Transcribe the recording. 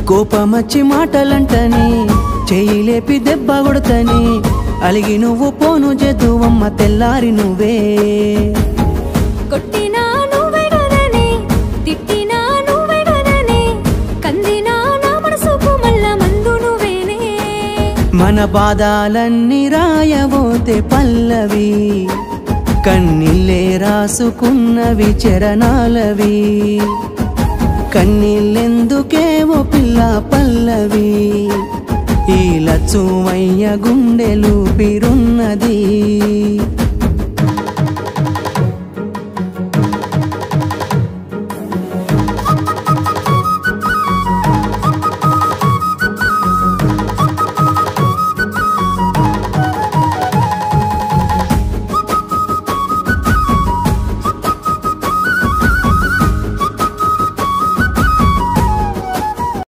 కోపమచ్చి మాటలంటని చెయ్యి లేపి దెబ్బ కొడతని అలిగి నువ్వు పోను జెదువమ్మ తెల్లారి నువ్వే కొట్టినా నువ్వే గదనే తిట్టినా నువ్వే గదనే కందినా నా మనసుకు మల్ల మందు నువ్వేనే మన బాధలన్నీ రాయబోతే పల్లవి కన్నీళ్ళే రాసుకున్నవి చరణాలవి కన్నీళ్ళెందుకేవో పిల్ల పల్లవి ఈ లచ్చుమయ్య గుండెలు పిరున్నది